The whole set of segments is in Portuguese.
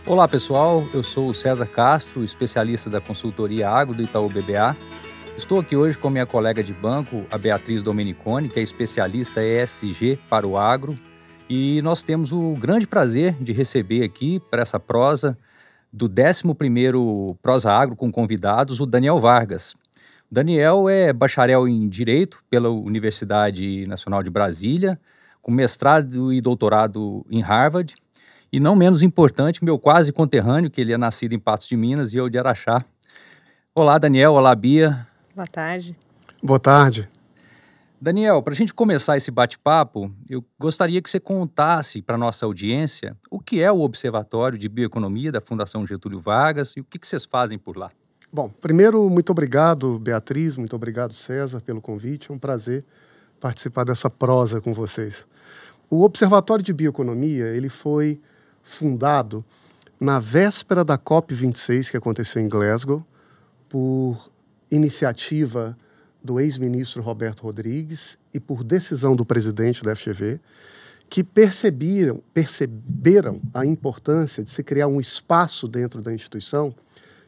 Olá pessoal, eu sou o César Castro, especialista da consultoria agro do Itaú BBA. Estou aqui hoje com minha colega de banco, a Beatriz Domeniconi, que é especialista ESG para o agro. E nós temos o grande prazer de receber aqui para essa prosa do 11º Prosa Agro com convidados, o Daniel Vargas. Daniel é bacharel em Direito pela Universidade Nacional de Brasília, com mestrado e doutorado em Harvard. E não menos importante, meu quase conterrâneo, que ele é nascido em Patos de Minas e eu de Araxá. Olá, Daniel. Olá, Bia. Boa tarde. Boa tarde. Daniel, para a gente começar esse bate-papo, eu gostaria que você contasse para a nossa audiência o que é o Observatório de Bioeconomia da Fundação Getúlio Vargas e o que vocês fazem por lá. Bom, primeiro, muito obrigado, Beatriz, muito obrigado, César, pelo convite. É um prazer participar dessa prosa com vocês. O Observatório de Bioeconomia, ele foi fundado na véspera da COP26, que aconteceu em Glasgow, por iniciativa do ex-ministro Roberto Rodrigues e por decisão do presidente da FGV, que perceberam a importância de se criar um espaço dentro da instituição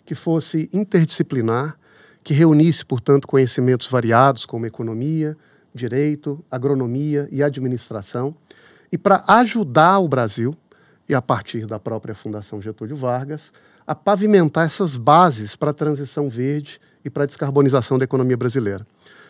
que fosse interdisciplinar, que reunisse, portanto, conhecimentos variados como economia, direito, agronomia e administração, e para ajudar o Brasil, e a partir da própria Fundação Getúlio Vargas, a pavimentar essas bases para a transição verde e para a descarbonização da economia brasileira.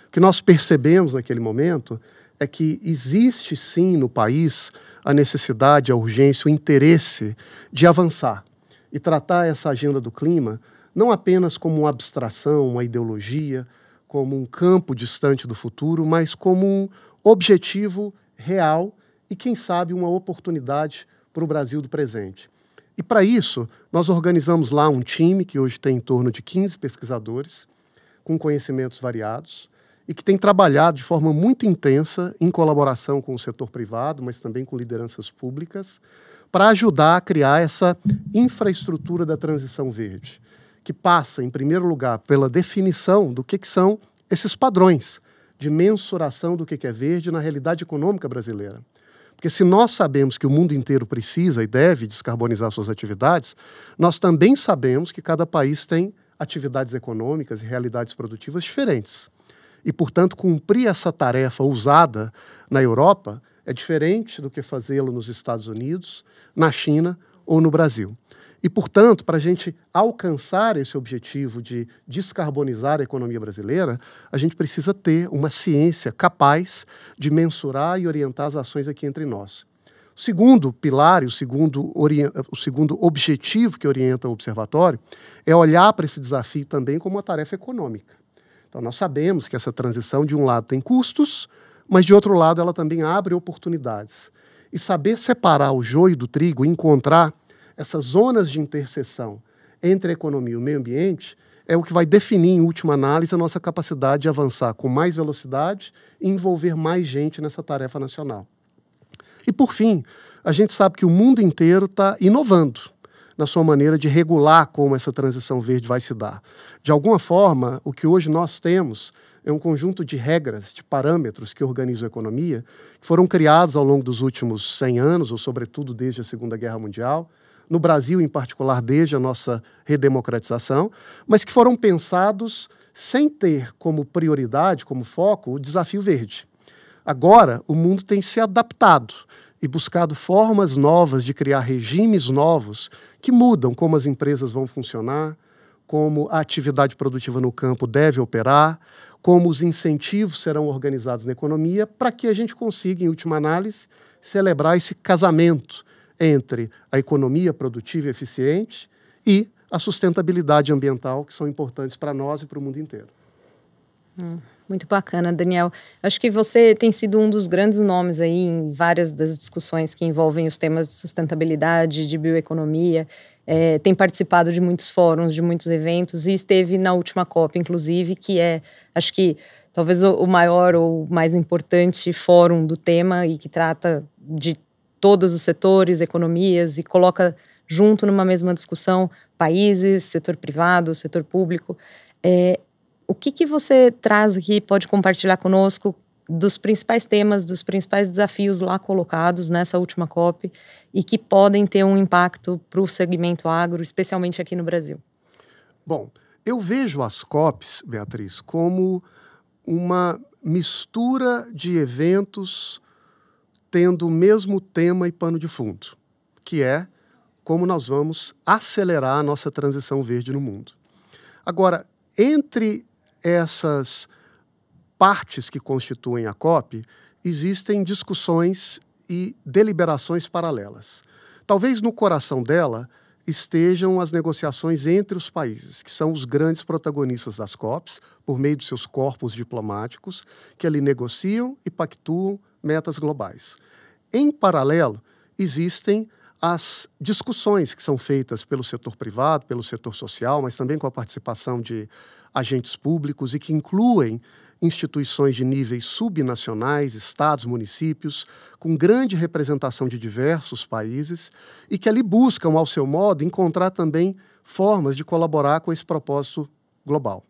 O que nós percebemos naquele momento é que existe sim no país a necessidade, a urgência, o interesse de avançar e tratar essa agenda do clima não apenas como uma abstração, uma ideologia, como um campo distante do futuro, mas como um objetivo real e, quem sabe, uma oportunidade para o Brasil do presente. E, para isso, nós organizamos lá um time que hoje tem em torno de 15 pesquisadores, com conhecimentos variados, e que tem trabalhado de forma muito intensa em colaboração com o setor privado, mas também com lideranças públicas, para ajudar a criar essa infraestrutura da transição verde, que passa, em primeiro lugar, pela definição do que são esses padrões de mensuração do que é verde na realidade econômica brasileira. Porque se nós sabemos que o mundo inteiro precisa e deve descarbonizar suas atividades, nós também sabemos que cada país tem atividades econômicas e realidades produtivas diferentes. E, portanto, cumprir essa tarefa ousada na Europa é diferente do que fazê-lo nos Estados Unidos, na China ou no Brasil. E, portanto, para a gente alcançar esse objetivo de descarbonizar a economia brasileira, a gente precisa ter uma ciência capaz de mensurar e orientar as ações aqui entre nós. O segundo pilar e o segundo objetivo que orienta o observatório é olhar para esse desafio também como uma tarefa econômica. Então, nós sabemos que essa transição, de um lado, tem custos, mas, de outro lado, ela também abre oportunidades. E saber separar o joio do trigo e encontrar essas zonas de interseção entre a economia e o meio ambiente é o que vai definir, em última análise, a nossa capacidade de avançar com mais velocidade e envolver mais gente nessa tarefa nacional. E, por fim, a gente sabe que o mundo inteiro está inovando na sua maneira de regular como essa transição verde vai se dar. De alguma forma, o que hoje nós temos é um conjunto de regras, de parâmetros que organizam a economia, que foram criados ao longo dos últimos 100 anos, ou sobretudo desde a Segunda Guerra Mundial, no Brasil, em particular, desde a nossa redemocratização, mas que foram pensados sem ter como prioridade, como foco, o desafio verde. Agora, o mundo tem se adaptado e buscado formas novas de criar regimes novos que mudam como as empresas vão funcionar, como a atividade produtiva no campo deve operar, como os incentivos serão organizados na economia, para que a gente consiga, em última análise, celebrar esse casamento entre a economia produtiva e eficiente e a sustentabilidade ambiental, que são importantes para nós e para o mundo inteiro. Muito bacana, Daniel. Acho que você tem sido um dos grandes nomes aí em várias das discussões que envolvem os temas de sustentabilidade, de bioeconomia, tem participado de muitos fóruns, de muitos eventos e esteve na última COP, inclusive, que é, acho que, talvez o maior ou mais importante fórum do tema e que trata de todos os setores, economias e coloca junto numa mesma discussão países, setor privado, setor público. O que você traz aqui, pode compartilhar conosco dos principais temas, dos principais desafios lá colocados nessa última COP e que podem ter um impacto para o segmento agro, especialmente aqui no Brasil? Bom, eu vejo as COPs, Beatriz, como uma mistura de eventos tendo o mesmo tema e pano de fundo, que é como nós vamos acelerar a nossa transição verde no mundo. Agora, entre essas partes que constituem a COP, existem discussões e deliberações paralelas. Talvez no coração dela estejam as negociações entre os países, que são os grandes protagonistas das COPs, por meio de seus corpos diplomáticos, que ali negociam e pactuam metas globais. Em paralelo, existem as discussões que são feitas pelo setor privado, pelo setor social, mas também com a participação de agentes públicos e que incluem instituições de níveis subnacionais, estados, municípios, com grande representação de diversos países e que ali buscam, ao seu modo, encontrar também formas de colaborar com esse propósito global.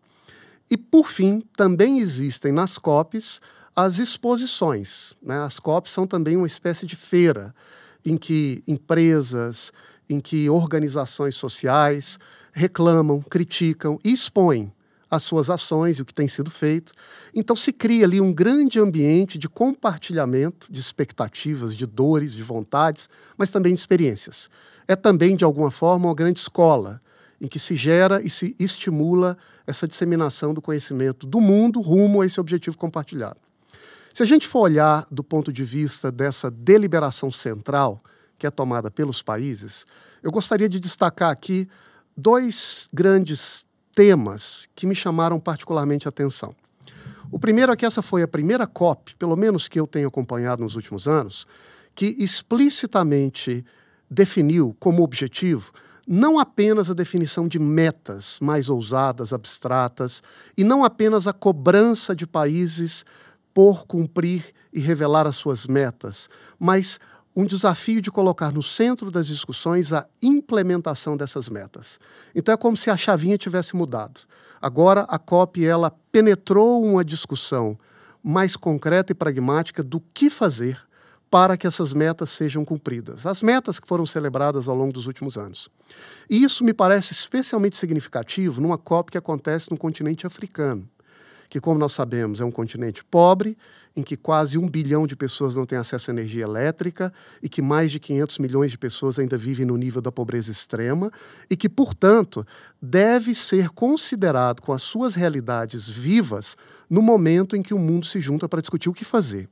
E, por fim, também existem nas COPs as exposições, né? As COPs são também uma espécie de feira em que empresas, em que organizações sociais reclamam, criticam e expõem as suas ações e o que tem sido feito. Então se cria ali um grande ambiente de compartilhamento de expectativas, de dores, de vontades, mas também de experiências. É também, de alguma forma, uma grande escola em que se gera e se estimula essa disseminação do conhecimento do mundo rumo a esse objetivo compartilhado. Se a gente for olhar do ponto de vista dessa deliberação central que é tomada pelos países, eu gostaria de destacar aqui dois grandes temas que me chamaram particularmente a atenção. O primeiro é que essa foi a primeira COP, pelo menos que eu tenho acompanhado nos últimos anos, que explicitamente definiu como objetivo não apenas a definição de metas mais ousadas, abstratas, e não apenas a cobrança de países por cumprir e revelar as suas metas, mas um desafio de colocar no centro das discussões a implementação dessas metas. Então é como se a chavinha tivesse mudado. Agora a COP ela penetrou uma discussão mais concreta e pragmática do que fazer para que essas metas sejam cumpridas. As metas que foram celebradas ao longo dos últimos anos. E isso me parece especialmente significativo numa COP que acontece no continente africano, que, como nós sabemos, é um continente pobre, em que quase 1 bilhão de pessoas não têm acesso à energia elétrica e que mais de 500 milhões de pessoas ainda vivem no nível da pobreza extrema e que, portanto, deve ser considerado com as suas realidades vivas no momento em que o mundo se junta para discutir o que fazer.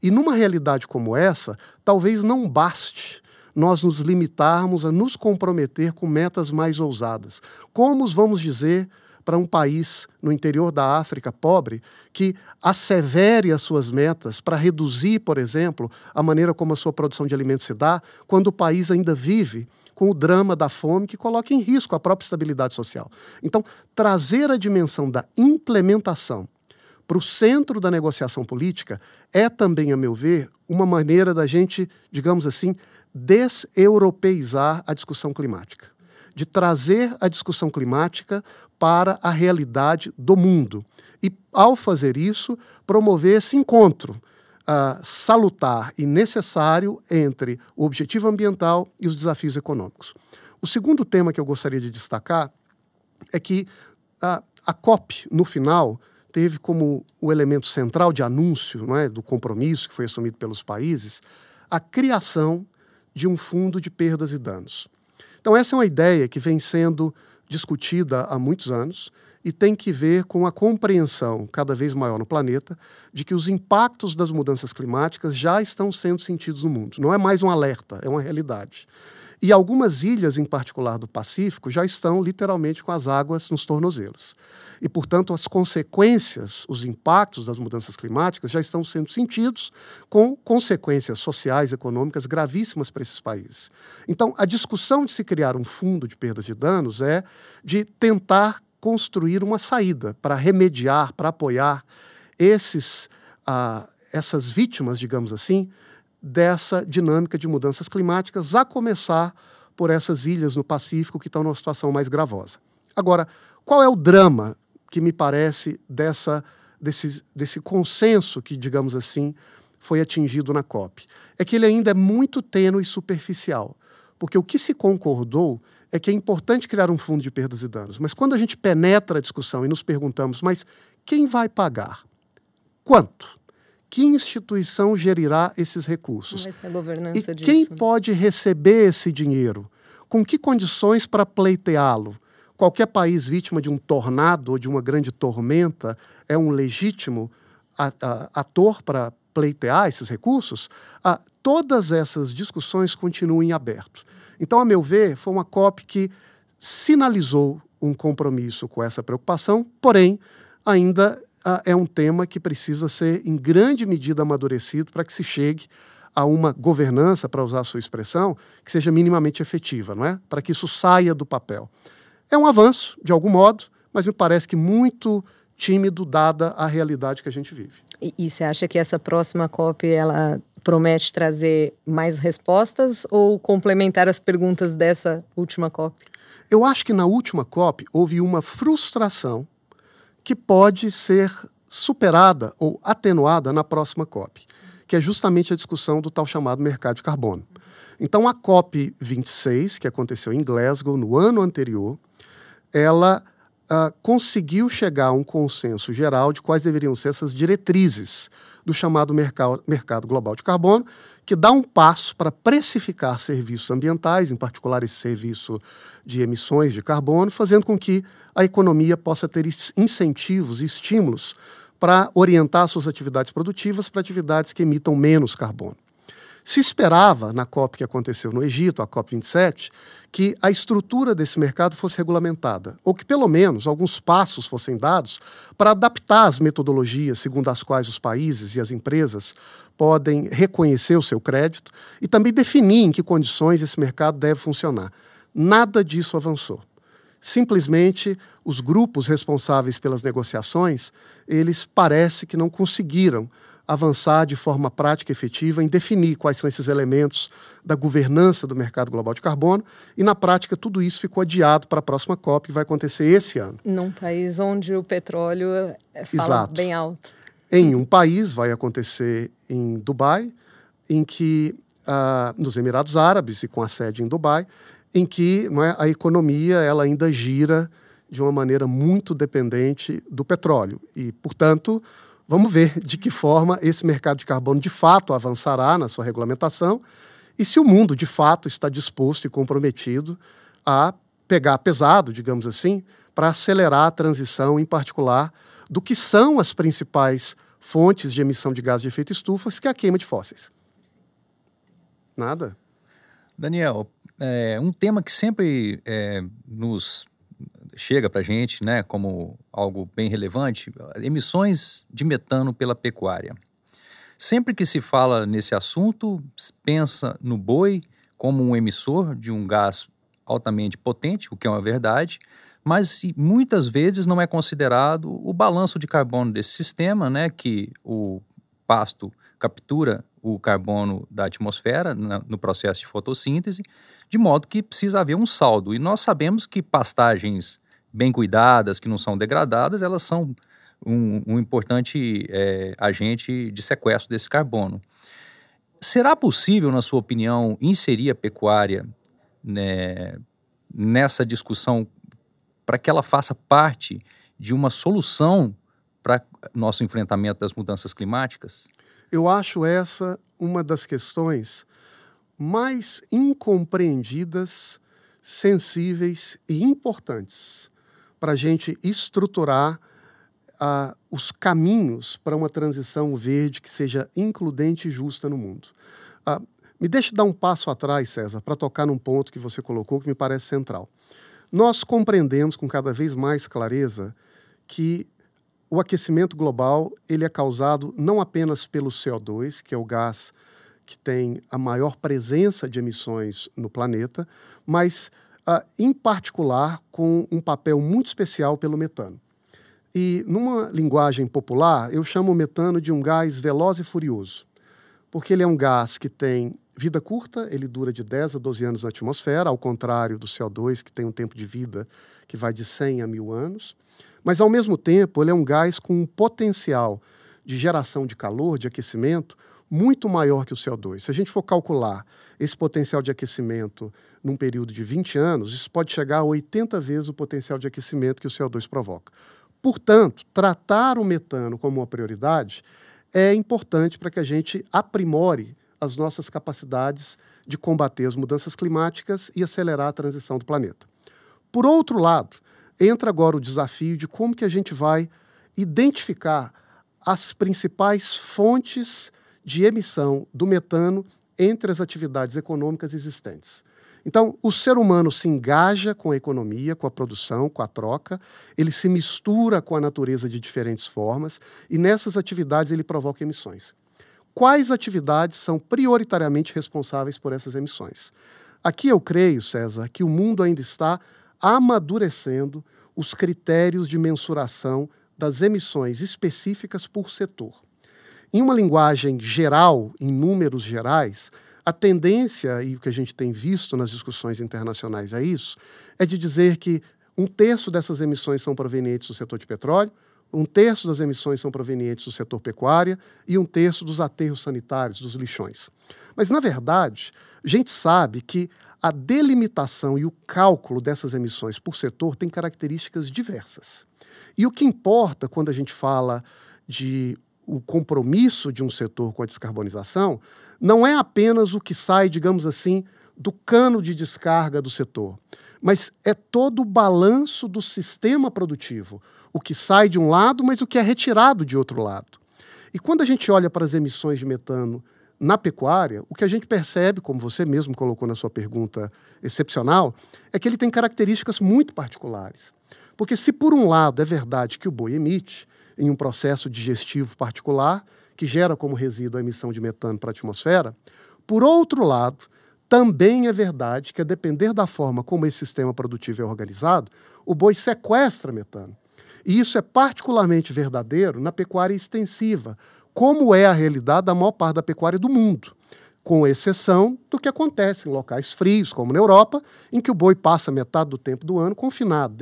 E numa realidade como essa, talvez não baste nós nos limitarmos a nos comprometer com metas mais ousadas. Como vamos dizer para um país no interior da África pobre que assevere as suas metas para reduzir, por exemplo, a maneira como a sua produção de alimentos se dá, quando o país ainda vive com o drama da fome que coloca em risco a própria estabilidade social. Então, trazer a dimensão da implementação para o centro da negociação política é também, a meu ver, uma maneira da gente, digamos assim, deseuropeizar a discussão climática, de trazer a discussão climática para a realidade do mundo. E, ao fazer isso, promover esse encontro salutar e necessário entre o objetivo ambiental e os desafios econômicos. O segundo tema que eu gostaria de destacar é que a COP, no final, teve como o elemento central de anúncio, não é, do compromisso que foi assumido pelos países, a criação de um fundo de perdas e danos. Então, essa é uma ideia que vem sendo discutida há muitos anos e tem que ver com a compreensão cada vez maior no planeta de que os impactos das mudanças climáticas já estão sendo sentidos no mundo. Não é mais um alerta, é uma realidade. E algumas ilhas, em particular do Pacífico, já estão literalmente com as águas nos tornozelos. E, portanto, as consequências, os impactos das mudanças climáticas já estão sendo sentidos com consequências sociais e econômicas gravíssimas para esses países. Então, a discussão de se criar um fundo de perdas e danos é de tentar construir uma saída para remediar, para apoiar essas vítimas, digamos assim, dessa dinâmica de mudanças climáticas, a começar por essas ilhas no Pacífico que estão numa situação mais gravosa. Agora, qual é o drama que me parece dessa desse consenso que, digamos assim, foi atingido na COP, é que ele ainda é muito tênue e superficial. Porque o que se concordou é que é importante criar um fundo de perdas e danos. Mas quando a gente penetra a discussão e nos perguntamos, mas quem vai pagar? Quanto? Que instituição gerirá esses recursos? Como vai ser a governança e disso? Quem pode receber esse dinheiro? Com que condições para pleiteá-lo? Qualquer país vítima de um tornado ou de uma grande tormenta é um legítimo ator para pleitear esses recursos? Todas essas discussões continuam em aberto. Então, a meu ver, foi uma COP que sinalizou um compromisso com essa preocupação, porém, ainda é um tema que precisa ser, em grande medida, amadurecido para que se chegue a uma governança, para usar a sua expressão, que seja minimamente efetiva, não é? Para que isso saia do papel. É um avanço, de algum modo, mas me parece que muito tímido, dada a realidade que a gente vive. E você acha que essa próxima COP, ela promete trazer mais respostas ou complementar as perguntas dessa última COP? Eu acho que na última COP houve uma frustração que pode ser superada ou atenuada na próxima COP, que é justamente a discussão do tal chamado mercado de carbono. Então, a COP 26, que aconteceu em Glasgow no ano anterior, ela conseguiu chegar a um consenso geral de quais deveriam ser essas diretrizes do chamado mercado global de carbono, que dá um passo para precificar serviços ambientais, em particular esse serviço de emissões de carbono, fazendo com que a economia possa ter incentivos e estímulos para orientar suas atividades produtivas para atividades que emitam menos carbono. Se esperava, na COP que aconteceu no Egito, a COP 27, que a estrutura desse mercado fosse regulamentada, ou que, pelo menos, alguns passos fossem dados para adaptar as metodologias segundo as quais os países e as empresas podem reconhecer o seu crédito e também definir em que condições esse mercado deve funcionar. Nada disso avançou. Simplesmente, os grupos responsáveis pelas negociações, eles parece que não conseguiram avançar de forma prática e efetiva em definir quais são esses elementos da governança do mercado global de carbono e, na prática, tudo isso ficou adiado para a próxima COP, que vai acontecer esse ano. Num país onde o petróleo fala bem alto. Em um país, vai acontecer em Dubai, em que, nos Emirados Árabes e com a sede em Dubai, em que a economia ela ainda gira de uma maneira muito dependente do petróleo e, portanto, vamos ver de que forma esse mercado de carbono de fato avançará na sua regulamentação e se o mundo de fato está disposto e comprometido a pegar pesado, digamos assim, para acelerar a transição, em particular, do que são as principais fontes de emissão de gases de efeito estufa, que é a queima de fósseis. Nada. Daniel, um tema que sempre nos chega para a gente, né, como algo bem relevante, emissões de metano pela pecuária. Sempre que se fala nesse assunto, pensa no boi como um emissor de um gás altamente potente, o que é uma verdade, mas muitas vezes não é considerado o balanço de carbono desse sistema, né, que o pasto captura o carbono da atmosfera no processo de fotossíntese, de modo que precisa haver um saldo. E nós sabemos que pastagens bem cuidadas, que não são degradadas, elas são um importante agente de sequestro desse carbono. Será possível, na sua opinião, inserir a pecuária, né, nessa discussão para que ela faça parte de uma solução para nosso enfrentamento das mudanças climáticas? Eu acho essa uma das questões mais incompreendidas, sensíveis e importantes para a gente estruturar os caminhos para uma transição verde que seja includente e justa no mundo. Me deixe dar um passo atrás, César, para tocar num ponto que você colocou que me parece central. Nós compreendemos com cada vez mais clareza que o aquecimento global ele é causado não apenas pelo CO2, que é o gás que tem a maior presença de emissões no planeta, mas, em particular, com um papel muito especial pelo metano. E, numa linguagem popular, eu chamo o metano de um gás veloz e furioso, porque ele é um gás que tem vida curta, ele dura de 10 a 12 anos na atmosfera, ao contrário do CO2, que tem um tempo de vida que vai de 100 a 1000 anos, mas ao mesmo tempo ele é um gás com um potencial de geração de calor, de aquecimento, muito maior que o CO2. Se a gente for calcular esse potencial de aquecimento num período de 20 anos, isso pode chegar a 80 vezes o potencial de aquecimento que o CO2 provoca. Portanto, tratar o metano como uma prioridade é importante para que a gente aprimore as nossas capacidades de combater as mudanças climáticas e acelerar a transição do planeta. Por outro lado, entra agora o desafio de como que a gente vai identificar as principais fontes de emissão do metano entre as atividades econômicas existentes. Então, o ser humano se engaja com a economia, com a produção, com a troca, ele se mistura com a natureza de diferentes formas e nessas atividades ele provoca emissões. Quais atividades são prioritariamente responsáveis por essas emissões? Aqui eu creio, César, que o mundo ainda está amadurecendo os critérios de mensuração das emissões específicas por setor. Em uma linguagem geral, em números gerais, a tendência, e o que a gente tem visto nas discussões internacionais é isso, é de dizer que 1/3 dessas emissões são provenientes do setor de petróleo, 1/3 das emissões são provenientes do setor pecuária e 1/3 dos aterros sanitários, dos lixões. Mas, na verdade, a gente sabe que a delimitação e o cálculo dessas emissões por setor tem características diversas. E o que importa quando a gente fala de o compromisso de um setor com a descarbonização não é apenas o que sai, digamos assim, do cano de descarga do setor, mas é todo o balanço do sistema produtivo, o que sai de um lado, mas o que é retirado de outro lado. E quando a gente olha para as emissões de metano na pecuária, o que a gente percebe, como você mesmo colocou na sua pergunta excepcional, é que ele tem características muito particulares. Porque se por um lado é verdade que o boi emite, em um processo digestivo particular, que gera como resíduo a emissão de metano para a atmosfera, por outro lado, também é verdade que, a depender da forma como esse sistema produtivo é organizado, o boi sequestra metano. E isso é particularmente verdadeiro na pecuária extensiva, como é a realidade da maior parte da pecuária do mundo, com exceção do que acontece em locais frios, como na Europa, em que o boi passa metade do tempo do ano confinado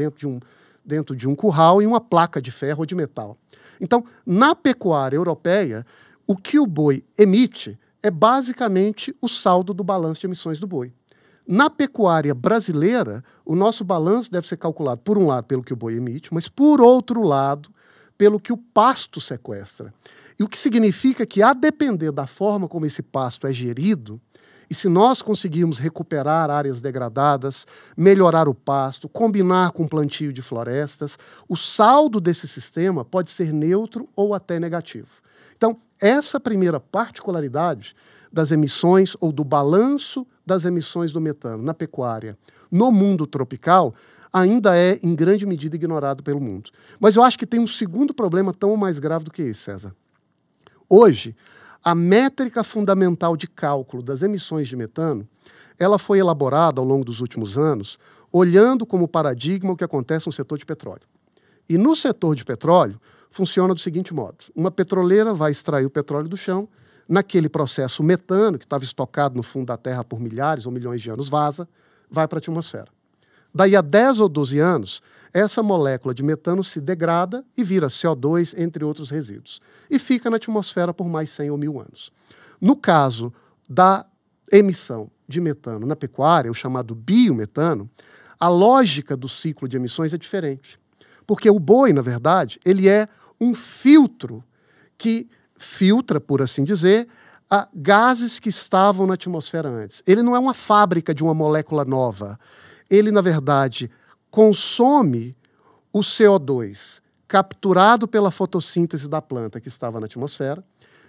dentro de um curral e uma placa de ferro ou de metal. Então, na pecuária europeia, o que o boi emite é basicamente o saldo do balanço de emissões do boi. Na pecuária brasileira, o nosso balanço deve ser calculado, por um lado, pelo que o boi emite, mas, por outro lado, pelo que o pasto sequestra. E o que significa que, a depender da forma como esse pasto é gerido, e se nós conseguirmos recuperar áreas degradadas, melhorar o pasto, combinar com plantio de florestas, o saldo desse sistema pode ser neutro ou até negativo. Então, essa primeira particularidade das emissões ou do balanço das emissões do metano na pecuária no mundo tropical ainda é, em grande medida, ignorado pelo mundo. Mas eu acho que tem um segundo problema tão mais grave do que esse, César. Hoje, a métrica fundamental de cálculo das emissões de metano, ela foi elaborada ao longo dos últimos anos, olhando como paradigma o que acontece no setor de petróleo. E no setor de petróleo, funciona do seguinte modo: uma petroleira vai extrair o petróleo do chão, naquele processo o metano, que estava estocado no fundo da terra por milhares ou milhões de anos, vaza, vai para a atmosfera. Daí a 10 ou 12 anos, essa molécula de metano se degrada e vira CO2, entre outros resíduos, e fica na atmosfera por mais 100 ou 1000 anos. No caso da emissão de metano na pecuária, o chamado biometano, a lógica do ciclo de emissões é diferente. Porque o boi, na verdade, ele é um filtro que filtra, por assim dizer, gases que estavam na atmosfera antes. Ele não é uma fábrica de uma molécula nova. Ele, na verdade, consome o CO2 capturado pela fotossíntese da planta que estava na atmosfera.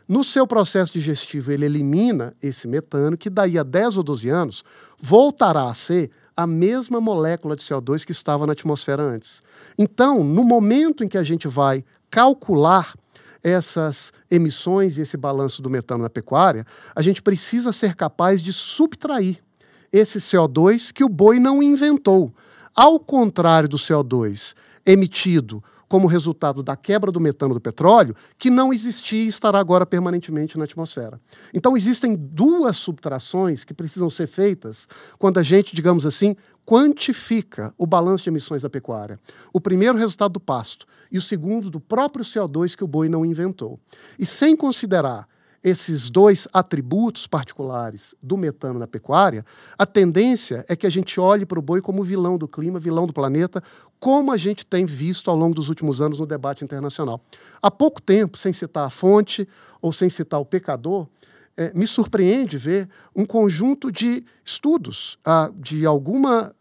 No seu processo digestivo, ele elimina esse metano, que daí a 10 ou 12 anos voltará a ser a mesma molécula de CO2 que estava na atmosfera antes. Então, no momento em que a gente vai calcular essas emissões e esse balanço do metano na pecuária, a gente precisa ser capaz de subtrair esse CO2 que o boi não inventou. Ao contrário do CO2 emitido como resultado da quebra do metano do petróleo, que não existia e estará agora permanentemente na atmosfera. Então, existem duas subtrações que precisam ser feitas quando a gente, digamos assim, quantifica o balanço de emissões da pecuária. O primeiro, o resultado do pasto, e o segundo, do próprio CO2 que o boi não inventou. E sem considerar esses dois atributos particulares do metano na pecuária, a tendência é que a gente olhe para o boi como vilão do clima, vilão do planeta, como a gente tem visto ao longo dos últimos anos no debate internacional. Há pouco tempo, sem citar a fonte ou sem citar o pecador, me surpreende ver um conjunto de estudos de alguma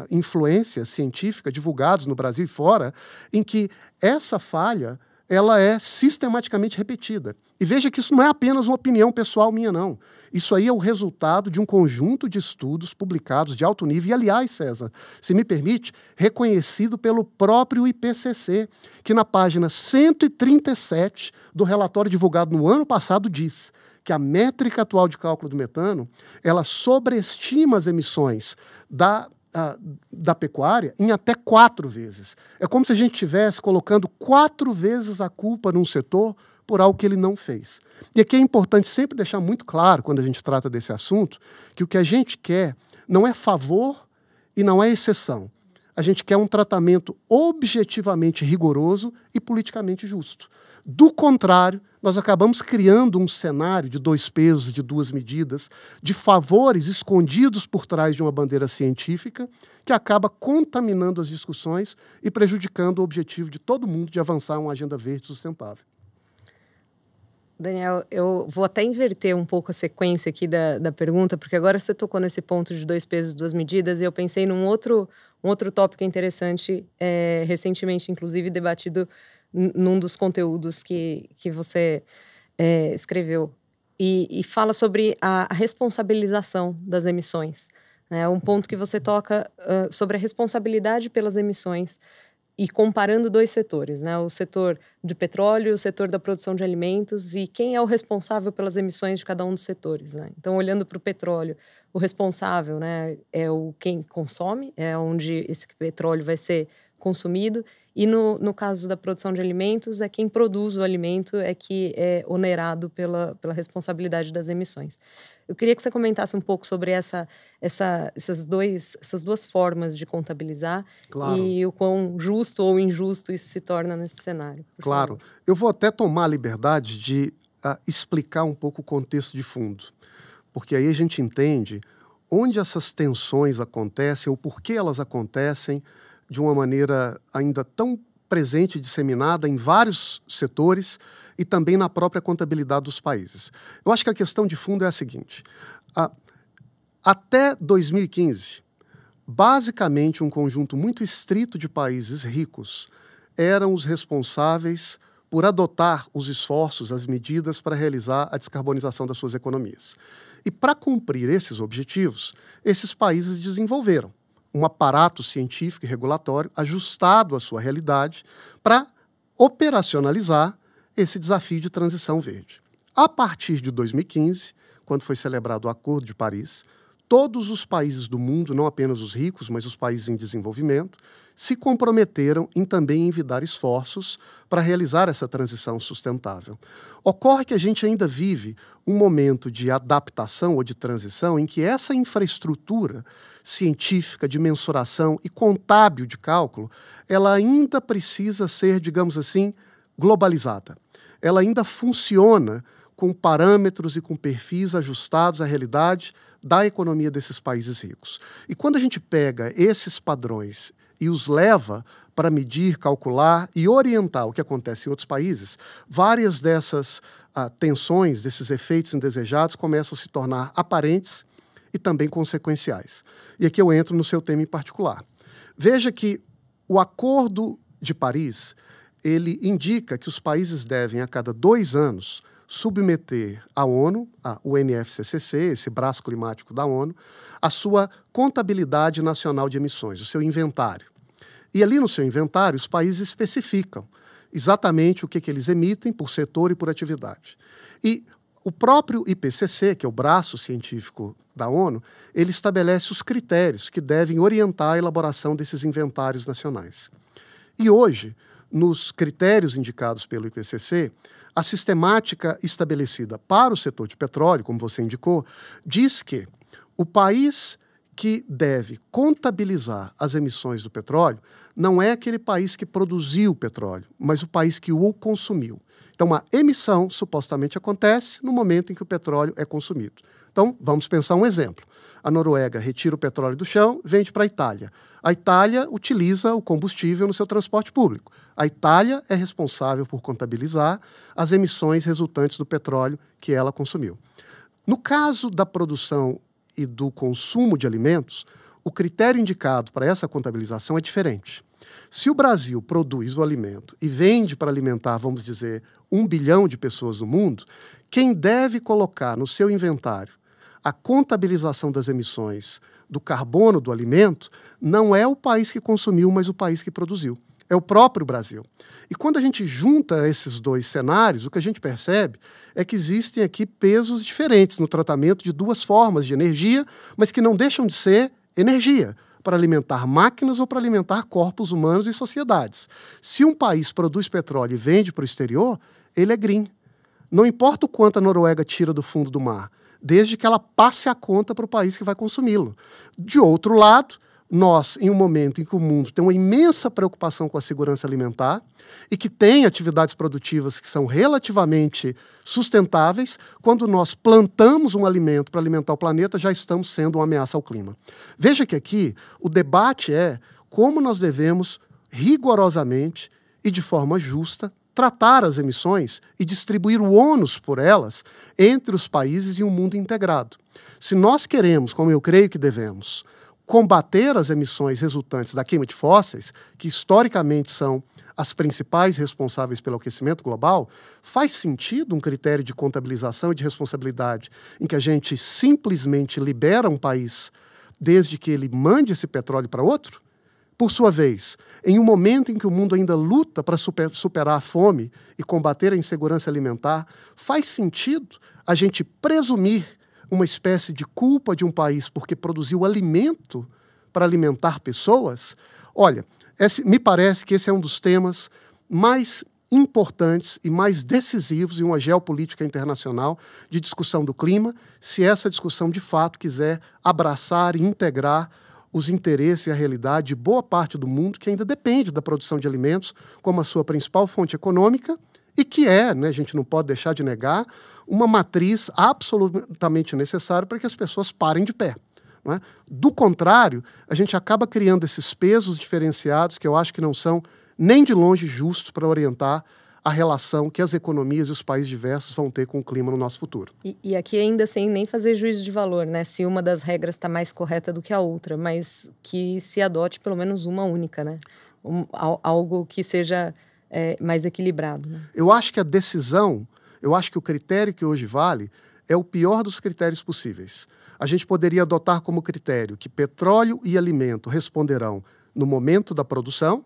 influência científica divulgados no Brasil e fora, em que essa falha ela é sistematicamente repetida. E veja que isso não é apenas uma opinião pessoal minha, não. Isso aí é o resultado de um conjunto de estudos publicados de alto nível, e, aliás, César, se me permite, reconhecido pelo próprio IPCC, que na página 137 do relatório divulgado no ano passado diz que a métrica atual de cálculo do metano, ela sobreestima as emissões da pecuária em até 4 vezes. É como se a gente estivesse colocando 4 vezes a culpa num setor por algo que ele não fez. E aqui é importante sempre deixar muito claro, quando a gente trata desse assunto, que o que a gente quer não é favor e não é exceção. A gente quer um tratamento objetivamente rigoroso e politicamente justo. Do contrário, nós acabamos criando um cenário de 2 pesos, de 2 medidas, de favores escondidos por trás de uma bandeira científica, que acaba contaminando as discussões e prejudicando o objetivo de todo mundo de avançar uma agenda verde sustentável. Daniel, eu vou até inverter um pouco a sequência aqui da pergunta, porque agora você tocou nesse ponto de 2 pesos, 2 medidas, e eu pensei num outro tópico interessante, recentemente, inclusive, debatido num dos conteúdos que você escreveu, e fala sobre a responsabilização das emissões. É um ponto que você toca sobre a responsabilidade pelas emissões, e comparando 2 setores, né? O setor de petróleo e o setor da produção de alimentos, e quem é o responsável pelas emissões de cada um dos setores, né? Então, olhando para o petróleo, o responsável, né, é quem consome, é onde esse petróleo vai ser consumido, e no caso da produção de alimentos, é quem produz o alimento, é que é onerado pela responsabilidade das emissões. Eu queria que você comentasse um pouco sobre essas 2 formas de contabilizar, claro, e o quão justo ou injusto isso se torna nesse cenário. Claro. Eu vou até tomar a liberdade de explicar um pouco o contexto de fundo, porque aí a gente entende onde essas tensões acontecem, o porquê elas acontecem, de uma maneira ainda tão presente e disseminada em vários setores e também na própria contabilidade dos países. Eu acho que a questão de fundo é a seguinte. Até 2015, basicamente um conjunto muito estrito de países ricos eram os responsáveis por adotar os esforços, as medidas para realizar a descarbonização das suas economias. E para cumprir esses objetivos, esses países desenvolveram um aparato científico e regulatório ajustado à sua realidade para operacionalizar esse desafio de transição verde. A partir de 2015, quando foi celebrado o Acordo de Paris, todos os países do mundo, não apenas os ricos, mas os países em desenvolvimento, se comprometeram em também envidar esforços para realizar essa transição sustentável. Ocorre que a gente ainda vive um momento de adaptação ou de transição em que essa infraestrutura científica de mensuração e contábil de cálculo, ela ainda precisa ser, digamos assim, globalizada. Ela ainda funciona com parâmetros e com perfis ajustados à realidade da economia desses países ricos. E quando a gente pega esses padrões e os leva para medir, calcular e orientar o que acontece em outros países, várias dessas tensões, desses efeitos indesejados começam a se tornar aparentes e também consequenciais. E aqui eu entro no seu tema em particular. Veja que o Acordo de Paris, ele indica que os países devem, a cada 2 anos, submeter à ONU, a UNFCCC, esse braço climático da ONU, a sua contabilidade nacional de emissões, o seu inventário. E ali no seu inventário, os países especificam exatamente o que eles emitem por setor e por atividade. E o próprio IPCC, que é o braço científico da ONU, ele estabelece os critérios que devem orientar a elaboração desses inventários nacionais. E hoje, nos critérios indicados pelo IPCC, a sistemática estabelecida para o setor de petróleo, como você indicou, diz que o país que deve contabilizar as emissões do petróleo não é aquele país que produziu o petróleo, mas o país que o consumiu. Então, a emissão supostamente acontece no momento em que o petróleo é consumido. Então, vamos pensar um exemplo. A Noruega retira o petróleo do chão, vende para a Itália. A Itália utiliza o combustível no seu transporte público. A Itália é responsável por contabilizar as emissões resultantes do petróleo que ela consumiu. No caso da produção e do consumo de alimentos, o critério indicado para essa contabilização é diferente. Se o Brasil produz o alimento e vende para alimentar, vamos dizer, 1 bilhão de pessoas no mundo, quem deve colocar no seu inventário a contabilização das emissões do carbono do alimento não é o país que consumiu, mas o país que produziu. É o próprio Brasil. E quando a gente junta esses dois cenários, o que a gente percebe é que existem aqui pesos diferentes no tratamento de duas formas de energia, mas que não deixam de ser energia, para alimentar máquinas ou para alimentar corpos humanos e sociedades. Se um país produz petróleo e vende para o exterior, ele é green. Não importa o quanto a Noruega tira do fundo do mar, desde que ela passe a conta para o país que vai consumi-lo. De outro lado, nós, em um momento em que o mundo tem uma imensa preocupação com a segurança alimentar e que tem atividades produtivas que são relativamente sustentáveis, quando nós plantamos um alimento para alimentar o planeta, já estamos sendo uma ameaça ao clima. Veja que aqui o debate é como nós devemos rigorosamente e de forma justa tratar as emissões e distribuir o ônus por elas entre os países e um mundo integrado. Se nós queremos, como eu creio que devemos, combater as emissões resultantes da queima de fósseis, que historicamente são as principais responsáveis pelo aquecimento global, faz sentido um critério de contabilização e de responsabilidade em que a gente simplesmente libera um país desde que ele mande esse petróleo para outro? Por sua vez, em um momento em que o mundo ainda luta para superar a fome e combater a insegurança alimentar, faz sentido a gente presumir uma espécie de culpa de um país porque produziu alimento para alimentar pessoas? Olha, me parece que esse é um dos temas mais importantes e mais decisivos em uma geopolítica internacional de discussão do clima, se essa discussão de fato quiser abraçar e integrar os interesses e a realidade de boa parte do mundo que ainda depende da produção de alimentos como a sua principal fonte econômica e que é, né, a gente não pode deixar de negar, uma matriz absolutamente necessária para que as pessoas parem de pé. Não é? Do contrário, a gente acaba criando esses pesos diferenciados que eu acho que não são nem de longe justos para orientar a relação que as economias e os países diversos vão ter com o clima no nosso futuro. E aqui ainda sem nem fazer juízo de valor, né? Se uma das regras está mais correta do que a outra, mas que se adote pelo menos uma única, né? Algo que seja mais equilibrado. Né? Eu acho que a decisão, eu acho que o critério que hoje vale é o pior dos critérios possíveis. A gente poderia adotar como critério que petróleo e alimento responderão no momento da produção,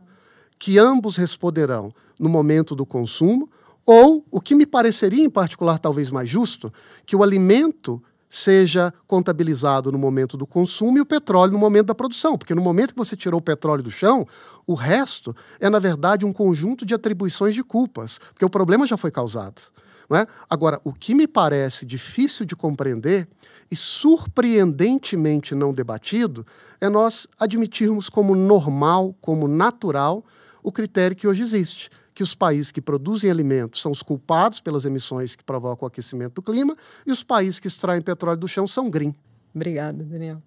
que ambos responderão no momento do consumo, ou, o que me pareceria em particular talvez mais justo, que o alimento seja contabilizado no momento do consumo e o petróleo no momento da produção, porque no momento que você tirou o petróleo do chão, o resto é, na verdade, um conjunto de atribuições de culpas, porque o problema já foi causado. Não é? Agora, o que me parece difícil de compreender e surpreendentemente não debatido é nós admitirmos como normal, como natural, o critério que hoje existe, que os países que produzem alimentos são os culpados pelas emissões que provocam o aquecimento do clima e os países que extraem petróleo do chão são green. Obrigada, Daniel.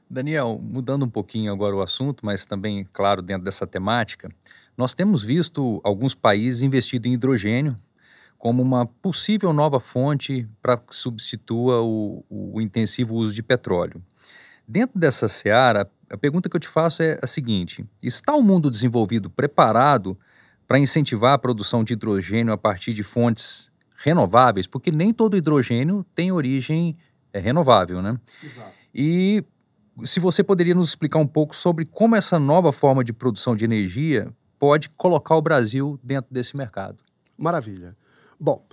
Daniel, mudando um pouquinho agora o assunto, mas também, claro, dentro dessa temática, nós temos visto alguns países investindo em hidrogênio como uma possível nova fonte para que substitua o intensivo uso de petróleo. Dentro dessa seara, a pergunta que eu te faço é a seguinte: está o mundo desenvolvido preparado para incentivar a produção de hidrogênio a partir de fontes renováveis? Porque nem todo hidrogênio tem origem renovável, né? Exato. E se você poderia nos explicar um pouco sobre como essa nova forma de produção de energia pode colocar o Brasil dentro desse mercado. Maravilha. Bom,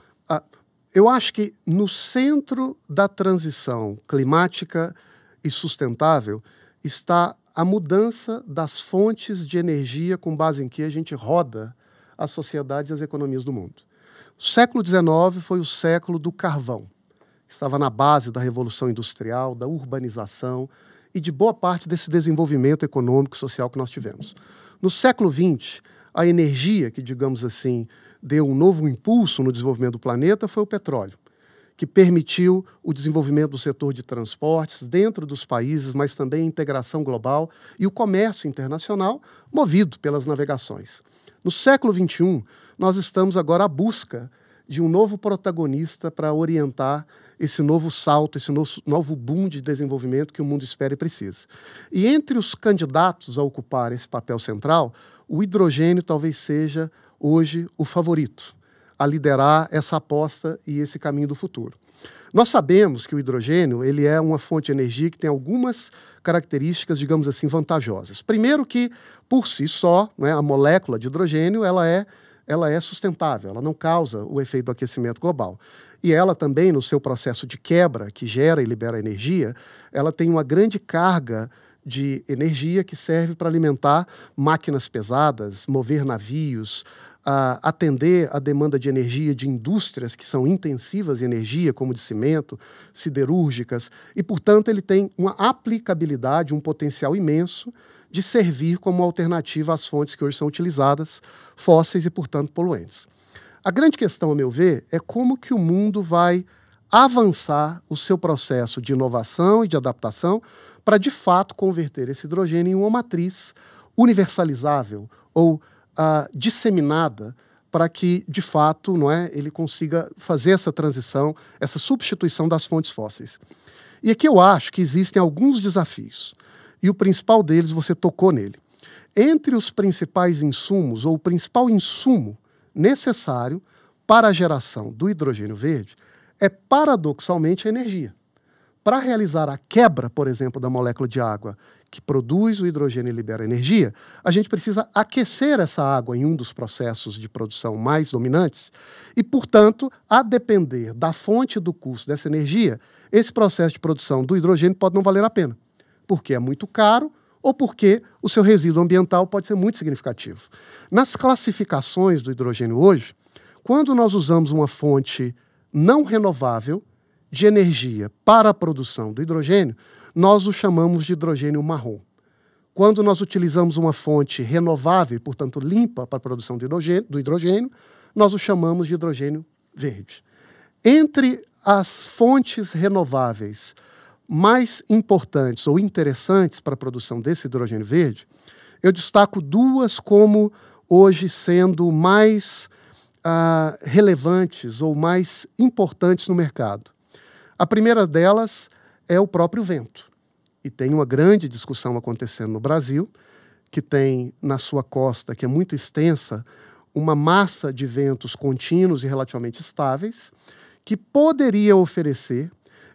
eu acho que no centro da transição climática e sustentável está a mudança das fontes de energia com base em que a gente roda as sociedades e as economias do mundo. O século XIX foi o século do carvão, que estava na base da Revolução Industrial, da urbanização e de boa parte desse desenvolvimento econômico e social que nós tivemos. No século XX, a energia que, digamos assim, deu um novo impulso no desenvolvimento do planeta foi o petróleo, que permitiu o desenvolvimento do setor de transportes dentro dos países, mas também a integração global e o comércio internacional movido pelas navegações. No século XXI, nós estamos agora à busca de um novo protagonista para orientar esse novo salto, esse novo boom de desenvolvimento que o mundo espera e precisa. E entre os candidatos a ocupar esse papel central, o hidrogênio talvez seja hoje o favorito a liderar essa aposta e esse caminho do futuro. Nós sabemos que o hidrogênio ele é uma fonte de energia que tem algumas características, digamos assim, vantajosas. Primeiro que, por si só, né, a molécula de hidrogênio ela é sustentável, ela não causa o efeito do aquecimento global. E ela também, no seu processo de quebra, que gera e libera energia, ela tem uma grande carga de energia que serve para alimentar máquinas pesadas, mover navios, atender a demanda de energia de indústrias que são intensivas em energia, como de cimento, siderúrgicas, e, portanto, ele tem uma aplicabilidade, um potencial imenso de servir como alternativa às fontes que hoje são utilizadas, fósseis e, portanto, poluentes. A grande questão, a meu ver, é como que o mundo vai avançar o seu processo de inovação e de adaptação para, de fato, converter esse hidrogênio em uma matriz universalizável ou disseminada para que, de fato, ele consiga fazer essa transição, essa substituição das fontes fósseis. E aqui eu acho que existem alguns desafios, e o principal deles você tocou nele. Entre os principais insumos, ou o principal insumo necessário para a geração do hidrogênio verde é, paradoxalmente, a energia. Para realizar a quebra, por exemplo, da molécula de água que produz o hidrogênio e libera energia, a gente precisa aquecer essa água em um dos processos de produção mais dominantes e, portanto, a depender da fonte do custo dessa energia, esse processo de produção do hidrogênio pode não valer a pena, porque é muito caro ou porque o seu resíduo ambiental pode ser muito significativo. Nas classificações do hidrogênio hoje, quando nós usamos uma fonte não renovável de energia para a produção do hidrogênio, nós o chamamos de hidrogênio marrom. Quando nós utilizamos uma fonte renovável, portanto limpa para a produção do hidrogênio, nós o chamamos de hidrogênio verde. Entre as fontes renováveis mais importantes ou interessantes para a produção desse hidrogênio verde, eu destaco duas como hoje sendo mais relevantes ou mais importantes no mercado. A primeira delas é o próprio vento. E tem uma grande discussão acontecendo no Brasil, que tem na sua costa, que é muito extensa, uma massa de ventos contínuos e relativamente estáveis, que poderia oferecer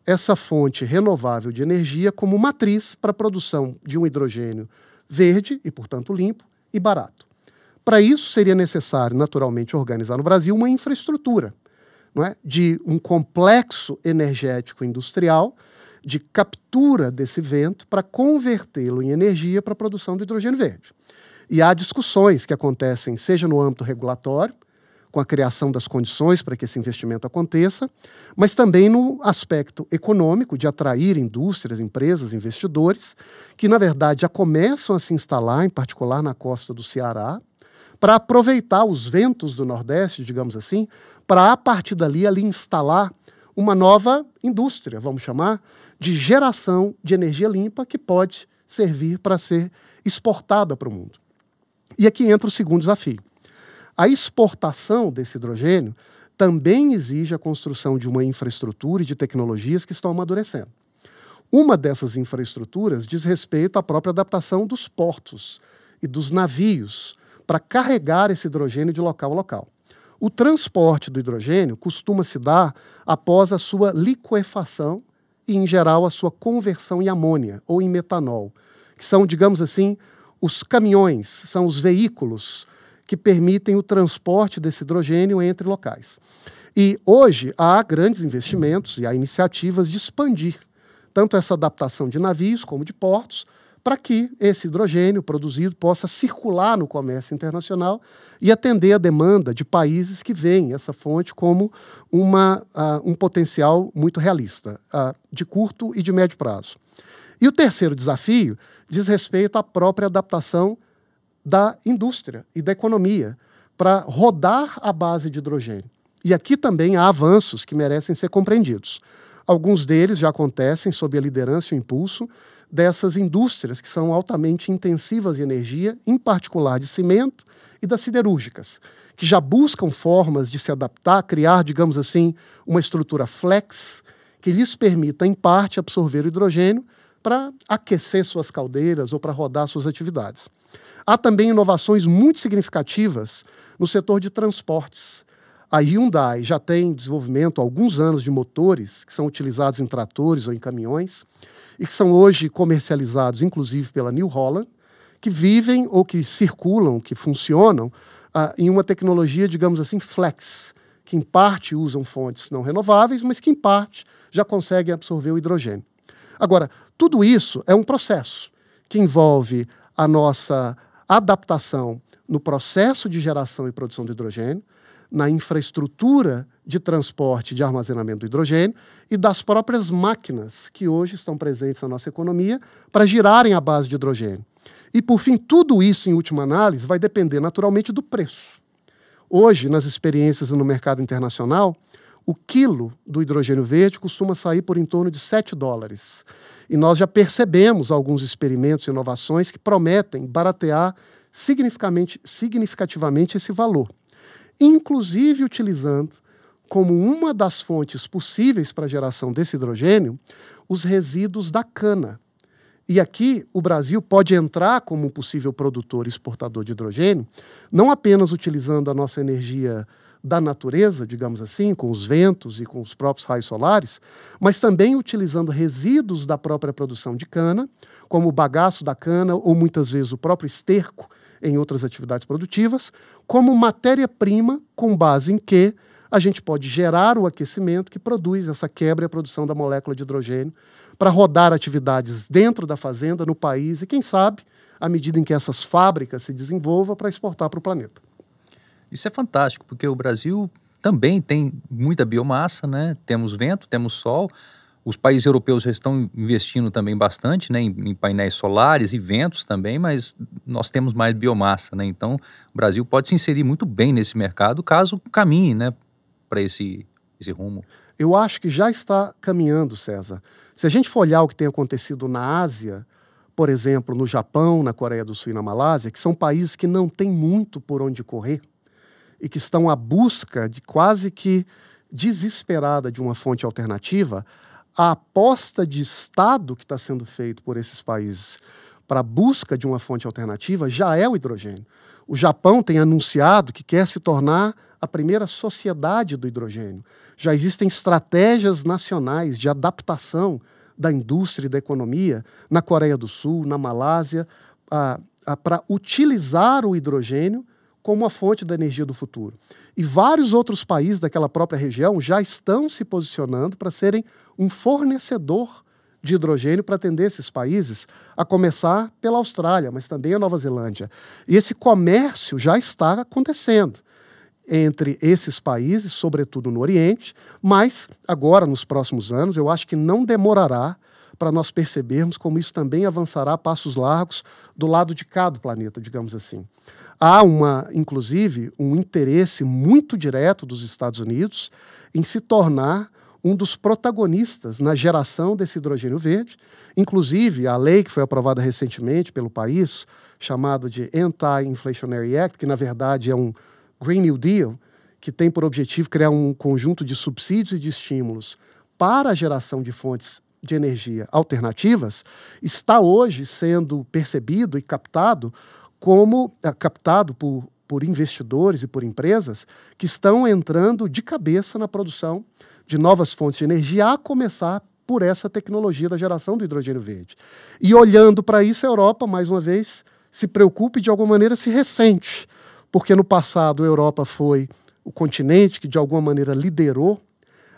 essa fonte renovável de energia como matriz para a produção de um hidrogênio verde e, portanto, limpo e barato. Para isso, seria necessário, naturalmente, organizar no Brasil uma infraestrutura, de um complexo energético industrial de captura desse vento para convertê-lo em energia para a produção do hidrogênio verde. E há discussões que acontecem, seja no âmbito regulatório, com a criação das condições para que esse investimento aconteça, mas também no aspecto econômico, de atrair indústrias, empresas, investidores, que, na verdade, já começam a se instalar, em particular na costa do Ceará, para aproveitar os ventos do Nordeste, digamos assim, para, a partir dali, ali instalar uma nova indústria, vamos chamar, de geração de energia limpa que pode servir para ser exportada para o mundo. E aqui entra o segundo desafio. A exportação desse hidrogênio também exige a construção de uma infraestrutura e de tecnologias que estão amadurecendo. Uma dessas infraestruturas diz respeito à própria adaptação dos portos e dos navios para carregar esse hidrogênio de local a local. O transporte do hidrogênio costuma se dar após a sua liquefação e, em geral, a sua conversão em amônia ou em metanol, que são, digamos assim, os caminhões, são os veículos que permitem o transporte desse hidrogênio entre locais. E hoje há grandes investimentos e há iniciativas de expandir tanto essa adaptação de navios como de portos para que esse hidrogênio produzido possa circular no comércio internacional e atender a demanda de países que veem essa fonte como um potencial muito realista, de curto e de médio prazo. E o terceiro desafio diz respeito à própria adaptação da indústria e da economia para rodar a base de hidrogênio. E aqui também há avanços que merecem ser compreendidos. Alguns deles já acontecem sob a liderança e o impulso dessas indústrias que são altamente intensivas em energia, em particular de cimento e das siderúrgicas, que já buscam formas de se adaptar, criar, digamos assim, uma estrutura flex que lhes permita, em parte, absorver o hidrogênio para aquecer suas caldeiras ou para rodar suas atividades. Há também inovações muito significativas no setor de transportes. A Hyundai já tem desenvolvimento há alguns anos de motores que são utilizados em tratores ou em caminhões e que são hoje comercializados, inclusive, pela New Holland, que vivem ou que circulam, que funcionam em uma tecnologia, digamos assim, flex, que em parte usam fontes não renováveis, mas que em parte já conseguem absorver o hidrogênio. Agora, tudo isso é um processo que envolve a nossa adaptação no processo de geração e produção do hidrogênio, na infraestrutura de transporte e de armazenamento do hidrogênio e das próprias máquinas que hoje estão presentes na nossa economia para girarem a base de hidrogênio. E, por fim, tudo isso, em última análise, vai depender naturalmente do preço. Hoje, nas experiências no mercado internacional, o quilo do hidrogênio verde costuma sair por em torno de $7. E nós já percebemos alguns experimentos e inovações que prometem baratear significativamente esse valor, inclusive utilizando como uma das fontes possíveis para a geração desse hidrogênio os resíduos da cana. E aqui o Brasil pode entrar como um possível produtor e exportador de hidrogênio, não apenas utilizando a nossa energia da natureza, digamos assim, com os ventos e com os próprios raios solares, mas também utilizando resíduos da própria produção de cana, como o bagaço da cana ou muitas vezes o próprio esterco em outras atividades produtivas, como matéria-prima com base em que a gente pode gerar o aquecimento que produz essa quebra e a produção da molécula de hidrogênio para rodar atividades dentro da fazenda, no país e, quem sabe, à medida em que essas fábricas se desenvolvam, para exportar para o planeta. Isso é fantástico, porque o Brasil também tem muita biomassa, né? Temos vento, temos sol. Os países europeus já estão investindo também bastante, né, em painéis solares e ventos também, mas nós temos mais biomassa, né? Então, o Brasil pode se inserir muito bem nesse mercado, caso caminhe, né, para esse rumo. Eu acho que já está caminhando, César. Se a gente for olhar o que tem acontecido na Ásia, por exemplo, no Japão, na Coreia do Sul e na Malásia, que são países que não têm muito por onde correr e que estão à busca de quase que desesperada de uma fonte alternativa, a aposta de Estado que está sendo feita por esses países para a busca de uma fonte alternativa já é o hidrogênio. O Japão tem anunciado que quer se tornar a primeira sociedade do hidrogênio. Já existem estratégias nacionais de adaptação da indústria e da economia na Coreia do Sul, na Malásia, para utilizar o hidrogênio como a fonte da energia do futuro. E vários outros países daquela própria região já estão se posicionando para serem um fornecedor de hidrogênio para atender esses países, a começar pela Austrália, mas também a Nova Zelândia. E esse comércio já está acontecendo entre esses países, sobretudo no Oriente, mas agora, nos próximos anos, eu acho que não demorará para nós percebermos como isso também avançará a passos largos do lado de cá do planeta, digamos assim. Há, inclusive, um interesse muito direto dos Estados Unidos em se tornar um dos protagonistas na geração desse hidrogênio verde. Inclusive, a lei que foi aprovada recentemente pelo país, chamada de Anti-Inflationary Act, que na verdade é um Green New Deal, que tem por objetivo criar um conjunto de subsídios e de estímulos para a geração de fontes de energia alternativas, está hoje sendo percebido e captado por investidores e por empresas que estão entrando de cabeça na produção de novas fontes de energia, a começar por essa tecnologia da geração do hidrogênio verde. E olhando para isso, a Europa, mais uma vez, se preocupa e de alguma maneira se ressente, porque no passado a Europa foi o continente que de alguma maneira liderou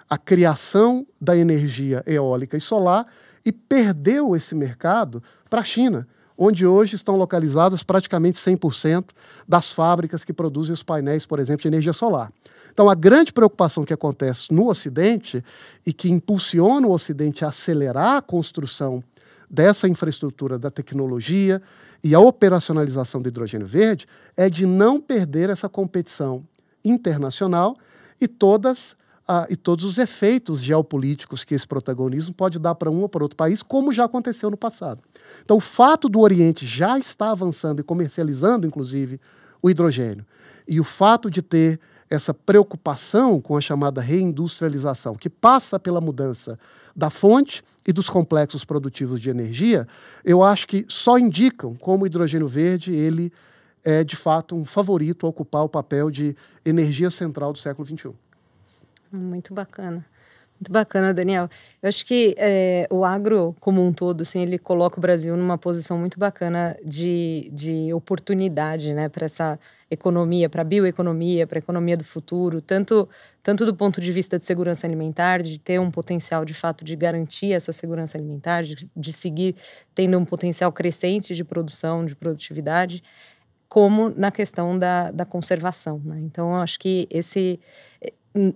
a criação da energia eólica e solar e perdeu esse mercado para a China, onde hoje estão localizadas praticamente 100% das fábricas que produzem os painéis, por exemplo, de energia solar. Então, a grande preocupação que acontece no Ocidente e que impulsiona o Ocidente a acelerar a construção dessa infraestrutura da tecnologia e a operacionalização do hidrogênio verde é de não perder essa competição internacional e todos os efeitos geopolíticos que esse protagonismo pode dar para um ou para outro país, como já aconteceu no passado. Então, o fato do Oriente já estar avançando e comercializando, inclusive, o hidrogênio, e o fato de ter essa preocupação com a chamada reindustrialização, que passa pela mudança da fonte e dos complexos produtivos de energia, eu acho que só indicam como o hidrogênio verde ele é, de fato, um favorito a ocupar o papel de energia central do século XXI. Muito bacana. Muito bacana, Daniel. Eu acho que o agro, como um todo, assim, ele coloca o Brasil numa posição muito bacana de oportunidade, né, para essa economia, para a bioeconomia, para a economia do futuro, tanto do ponto de vista de segurança alimentar, de ter um potencial, de fato, de garantir essa segurança alimentar, de seguir tendo um potencial crescente de produção, de produtividade, como na questão da conservação, né? Então, eu acho que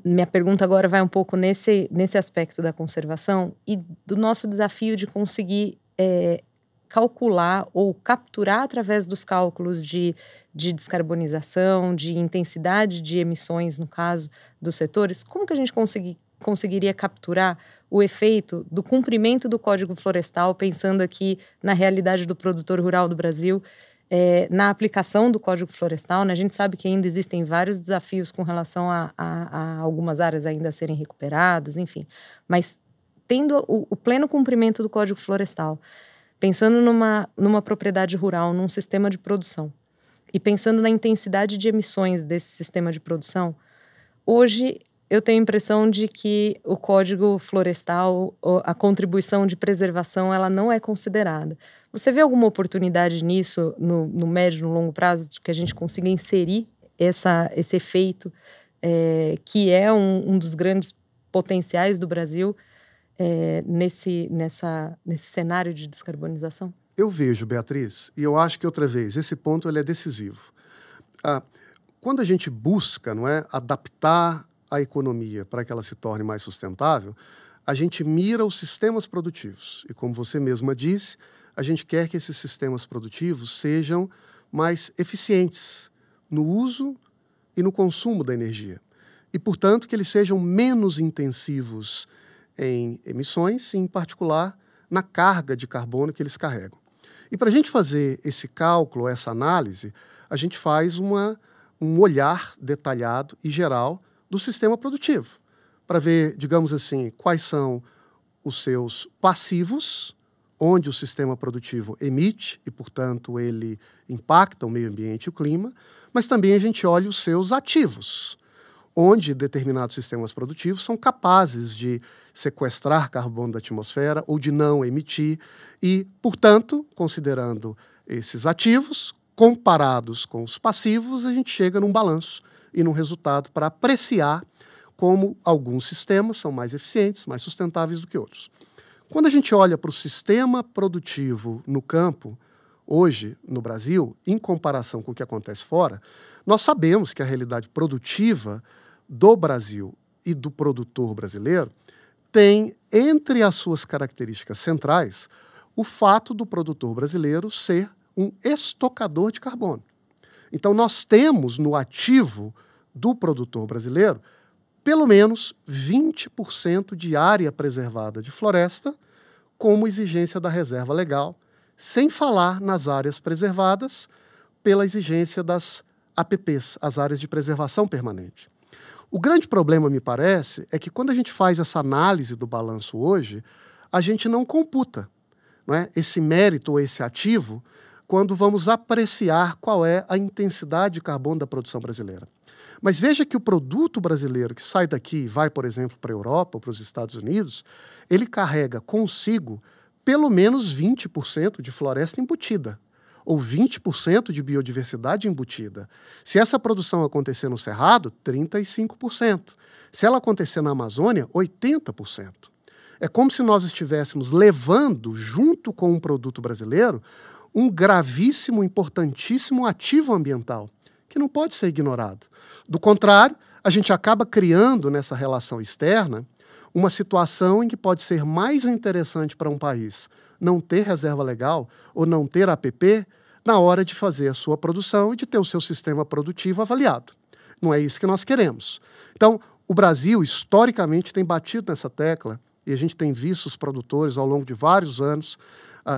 minha pergunta agora vai um pouco nesse aspecto da conservação e do nosso desafio de conseguir calcular ou capturar através dos cálculos de descarbonização, de intensidade de emissões, no caso dos setores, como que a gente conseguiria capturar o efeito do cumprimento do Código Florestal, pensando aqui na realidade do produtor rural do Brasil, na aplicação do Código Florestal, né? A gente sabe que ainda existem vários desafios com relação a algumas áreas ainda a serem recuperadas, enfim. Mas tendo o pleno cumprimento do Código Florestal, pensando numa propriedade rural, num sistema de produção, e pensando na intensidade de emissões desse sistema de produção, hoje eu tenho a impressão de que o Código Florestal, a contribuição de preservação, ela não é considerada. Você vê alguma oportunidade nisso, no médio e no longo prazo, de que a gente consiga inserir esse efeito, que é um dos grandes potenciais do Brasil, nesse cenário de descarbonização? Eu vejo, Beatriz, e eu acho que, outra vez, esse ponto ele é decisivo. Quando a gente busca, não é, adaptar a economia para que ela se torne mais sustentável, a gente mira os sistemas produtivos. E como você mesma disse, a gente quer que esses sistemas produtivos sejam mais eficientes no uso e no consumo da energia. E, portanto, que eles sejam menos intensivos em emissões, e, em particular, na carga de carbono que eles carregam. E para a gente fazer esse cálculo, essa análise, a gente faz um olhar detalhado e geral do sistema produtivo, para ver, digamos assim, quais são os seus passivos, onde o sistema produtivo emite e, portanto, ele impacta o meio ambiente e o clima, mas também a gente olha os seus ativos, onde determinados sistemas produtivos são capazes de sequestrar carbono da atmosfera ou de não emitir e, portanto, considerando esses ativos, comparados com os passivos, a gente chega num balanço e num resultado para apreciar como alguns sistemas são mais eficientes, mais sustentáveis do que outros. Quando a gente olha para o sistema produtivo no campo, hoje, no Brasil, em comparação com o que acontece fora, nós sabemos que a realidade produtiva do Brasil e do produtor brasileiro tem, entre as suas características centrais, o fato do produtor brasileiro ser um estocador de carbono. Então, nós temos no ativo do produtor brasileiro pelo menos 20% de área preservada de floresta como exigência da reserva legal, sem falar nas áreas preservadas pela exigência das APPs, as áreas de preservação permanente. O grande problema, me parece, é que quando a gente faz essa análise do balanço hoje, a gente não computa, não é, esse mérito ou esse ativo quando vamos apreciar qual é a intensidade de carbono da produção brasileira. Mas veja que o produto brasileiro que sai daqui e vai, por exemplo, para a Europa ou para os Estados Unidos, ele carrega consigo pelo menos 20% de floresta embutida, ou 20% de biodiversidade embutida. Se essa produção acontecer no Cerrado, 35%. Se ela acontecer na Amazônia, 80%. É como se nós estivéssemos levando, junto com um produto brasileiro, um gravíssimo, importantíssimo ativo ambiental, que não pode ser ignorado. Do contrário, a gente acaba criando nessa relação externa uma situação em que pode ser mais interessante para um país não ter reserva legal ou não ter APP na hora de fazer a sua produção e de ter o seu sistema produtivo avaliado. Não é isso que nós queremos. Então, o Brasil, historicamente, tem batido nessa tecla e a gente tem visto os produtores, ao longo de vários anos,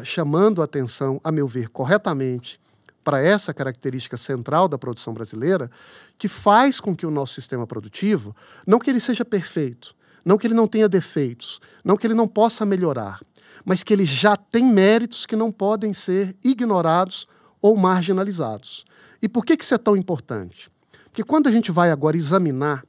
chamando a atenção, a meu ver, corretamente, para essa característica central da produção brasileira, que faz com que o nosso sistema produtivo, não que ele seja perfeito, não que ele não tenha defeitos, não que ele não possa melhorar, mas que ele já tem méritos que não podem ser ignorados ou marginalizados. E por que isso é tão importante? Porque quando a gente vai agora examinar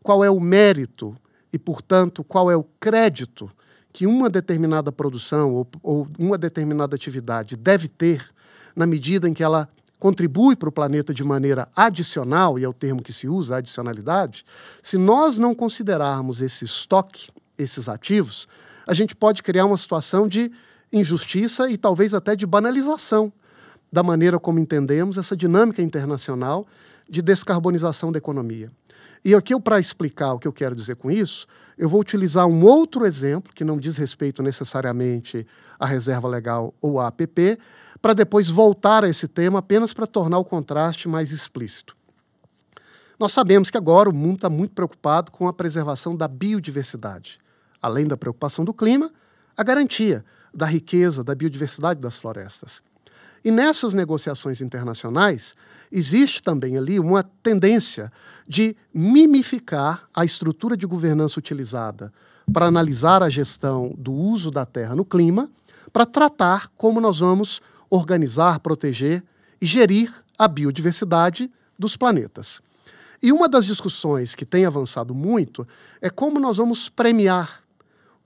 qual é o mérito e, portanto, qual é o crédito que uma determinada produção ou uma determinada atividade deve ter na medida em que ela contribui para o planeta de maneira adicional, e é o termo que se usa, adicionalidade, se nós não considerarmos esse estoque, esses ativos, a gente pode criar uma situação de injustiça e talvez até de banalização da maneira como entendemos essa dinâmica internacional de descarbonização da economia. E aqui, para explicar o que eu quero dizer com isso, eu vou utilizar um outro exemplo, que não diz respeito necessariamente à reserva legal ou à APP, para depois voltar a esse tema apenas para tornar o contraste mais explícito. Nós sabemos que agora o mundo está muito preocupado com a preservação da biodiversidade. Além da preocupação do clima, a garantia da riqueza, da biodiversidade das florestas. E nessas negociações internacionais, existe também ali uma tendência de mimificar a estrutura de governança utilizada para analisar a gestão do uso da terra no clima, para tratar como nós vamos organizar, proteger e gerir a biodiversidade dos planetas. E uma das discussões que tem avançado muito é como nós vamos premiar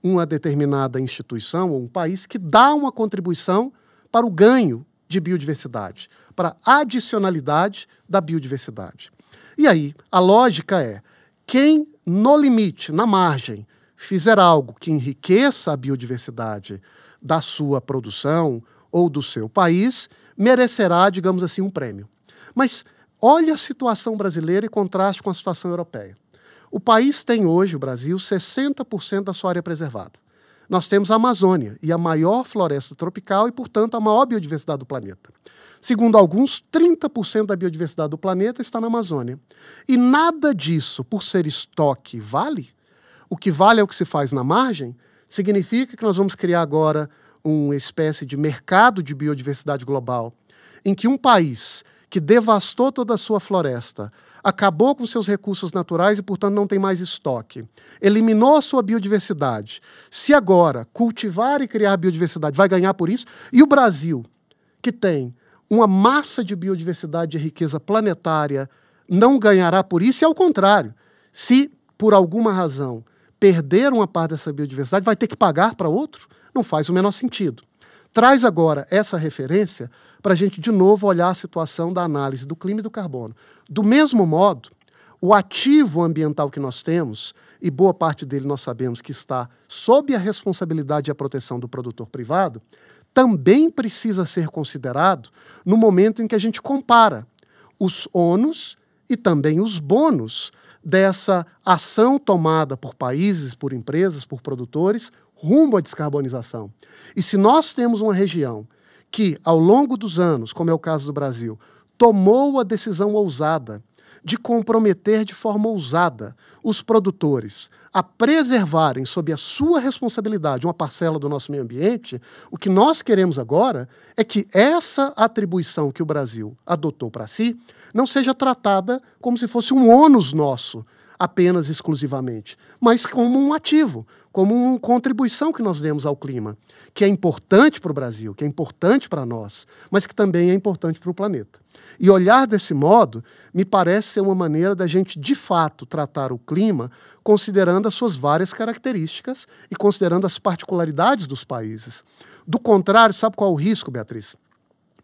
uma determinada instituição ou um país que dá uma contribuição para o ganho de biodiversidade, para a adicionalidade da biodiversidade. E aí, a lógica é, quem no limite, na margem, fizer algo que enriqueça a biodiversidade da sua produção ou do seu país, merecerá, digamos assim, um prêmio. Mas olha a situação brasileira e contraste com a situação europeia. O país tem hoje, o Brasil, 60% da sua área preservada. Nós temos a Amazônia e a maior floresta tropical e, portanto, a maior biodiversidade do planeta. Segundo alguns, 30% da biodiversidade do planeta está na Amazônia. E nada disso, por ser estoque, vale. O que vale é o que se faz na margem. Significa que nós vamos criar agora uma espécie de mercado de biodiversidade global, em que um país que devastou toda a sua floresta, acabou com seus recursos naturais e, portanto, não tem mais estoque, eliminou a sua biodiversidade. Se agora cultivar e criar biodiversidade vai ganhar por isso, e o Brasil, que tem uma massa de biodiversidade e riqueza planetária, não ganhará por isso, e ao contrário, se por alguma razão perder uma parte dessa biodiversidade, vai ter que pagar para outro? Não faz o menor sentido. Traz agora essa referência para a gente, de novo, olhar a situação da análise do clima e do carbono. Do mesmo modo, o ativo ambiental que nós temos, e boa parte dele nós sabemos que está sob a responsabilidade e a proteção do produtor privado, também precisa ser considerado no momento em que a gente compara os ônus e também os bônus dessa ação tomada por países, por empresas, por produtores, rumo à descarbonização. E se nós temos uma região que, ao longo dos anos, como é o caso do Brasil, tomou a decisão ousada de comprometer de forma ousada os produtores a preservarem, sob a sua responsabilidade, uma parcela do nosso meio ambiente, o que nós queremos agora é que essa atribuição que o Brasil adotou para si não seja tratada como se fosse um ônus nosso, apenas exclusivamente, mas como um ativo, como uma contribuição que nós demos ao clima, que é importante para o Brasil, que é importante para nós, mas que também é importante para o planeta. E olhar desse modo me parece ser uma maneira da gente, de fato, tratar o clima considerando as suas várias características e considerando as particularidades dos países. Do contrário, sabe qual é o risco, Beatriz?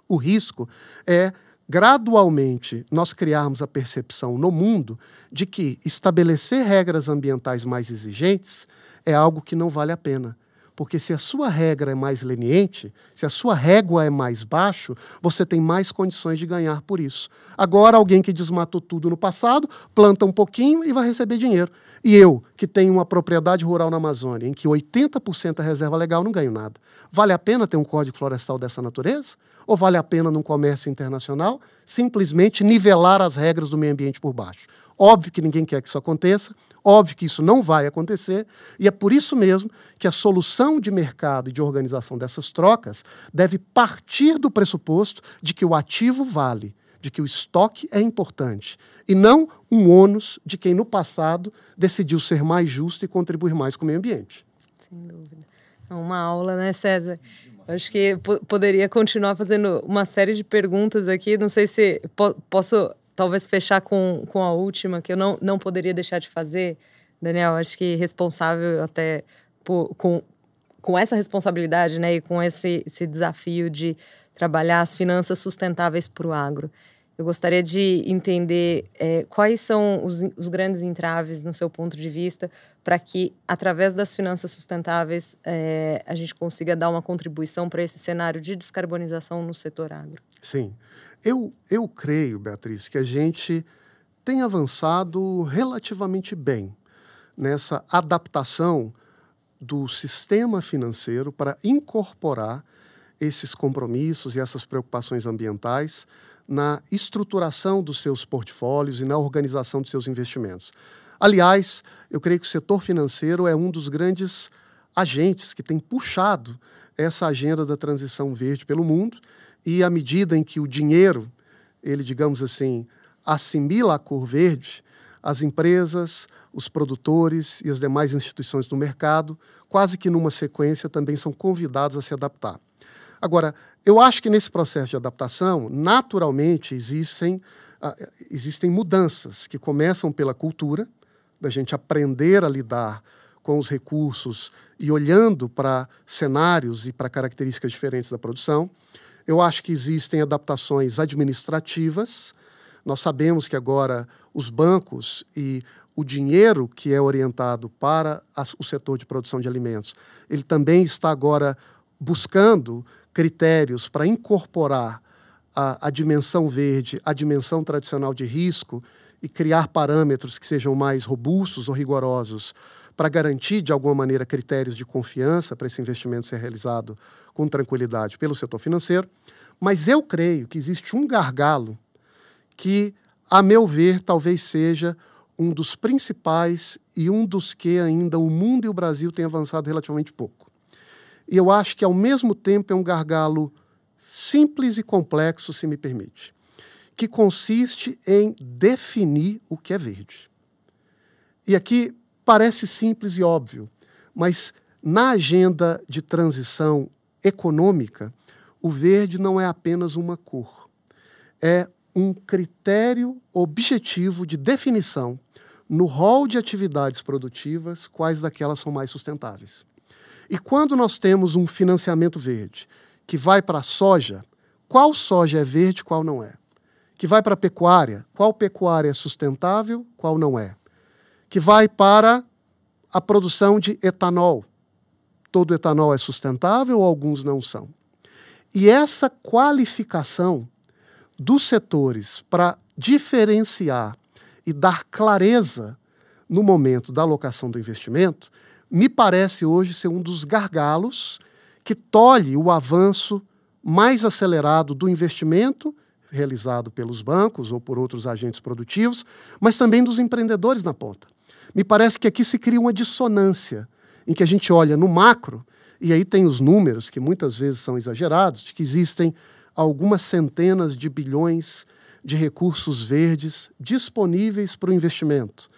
O risco é gradualmente nós criarmos a percepção no mundo de que estabelecer regras ambientais mais exigentes é algo que não vale a pena. Porque se a sua regra é mais leniente, se a sua régua é mais baixo, você tem mais condições de ganhar por isso. Agora, alguém que desmatou tudo no passado, planta um pouquinho e vai receber dinheiro. E eu, que tenho uma propriedade rural na Amazônia, em que 80% é reserva legal, não ganho nada. Vale a pena ter um código florestal dessa natureza? Ou vale a pena, num comércio internacional, simplesmente nivelar as regras do meio ambiente por baixo? Óbvio que ninguém quer que isso aconteça, óbvio que isso não vai acontecer, e é por isso mesmo que a solução de mercado e de organização dessas trocas deve partir do pressuposto de que o ativo vale, de que o estoque é importante, e não um ônus de quem no passado decidiu ser mais justo e contribuir mais com o meio ambiente. Sem dúvida. É uma aula, né, César? Acho que poderia continuar fazendo uma série de perguntas aqui, não sei se posso talvez fechar com a última, que eu não poderia deixar de fazer, Daniel. Acho que responsável até com essa responsabilidade, né, e com esse desafio de trabalhar as finanças sustentáveis para o agro. Eu gostaria de entender quais são os grandes entraves, no seu ponto de vista, para que, através das finanças sustentáveis, a gente consiga dar uma contribuição para esse cenário de descarbonização no setor agro. Sim. Eu creio, Beatriz, que a gente tem avançado relativamente bem nessa adaptação do sistema financeiro para incorporar esses compromissos e essas preocupações ambientais na estruturação dos seus portfólios e na organização dos seus investimentos. Aliás, eu creio que o setor financeiro é um dos grandes agentes que tem puxado essa agenda da transição verde pelo mundo, e à medida em que o dinheiro, ele, digamos assim, assimila a cor verde, as empresas, os produtores e as demais instituições do mercado, quase que numa sequência, também são convidados a se adaptar. Agora, eu acho que nesse processo de adaptação, naturalmente, existem mudanças que começam pela cultura, da gente aprender a lidar com os recursos e olhando para cenários e para características diferentes da produção. Eu acho que existem adaptações administrativas. Nós sabemos que agora os bancos e o dinheiro que é orientado para o setor de produção de alimentos, ele também está agora buscando critérios para incorporar a dimensão verde, a dimensão tradicional de risco e criar parâmetros que sejam mais robustos ou rigorosos para garantir, de alguma maneira, critérios de confiança para esse investimento ser realizado com tranquilidade pelo setor financeiro. Mas eu creio que existe um gargalo que, a meu ver, talvez seja um dos principais e um dos que ainda o mundo e o Brasil têm avançado relativamente pouco. E eu acho que, ao mesmo tempo, é um gargalo simples e complexo, se me permite, que consiste em definir o que é verde. E aqui parece simples e óbvio, mas na agenda de transição econômica, o verde não é apenas uma cor. É um critério objetivo de definição no rol de atividades produtivas, quais daquelas são mais sustentáveis. E quando nós temos um financiamento verde que vai para a soja, qual soja é verde, qual não é? Que vai para a pecuária, qual pecuária é sustentável, qual não é? Que vai para a produção de etanol. Todo etanol é sustentável ou alguns não são? E essa qualificação dos setores para diferenciar e dar clareza no momento da alocação do investimento, me parece hoje ser um dos gargalos que tolhe o avanço mais acelerado do investimento realizado pelos bancos ou por outros agentes produtivos, mas também dos empreendedores na ponta. Me parece que aqui se cria uma dissonância em que a gente olha no macro, e aí tem os números que muitas vezes são exagerados, de que existem algumas centenas de bilhões de recursos verdes disponíveis para o investimento,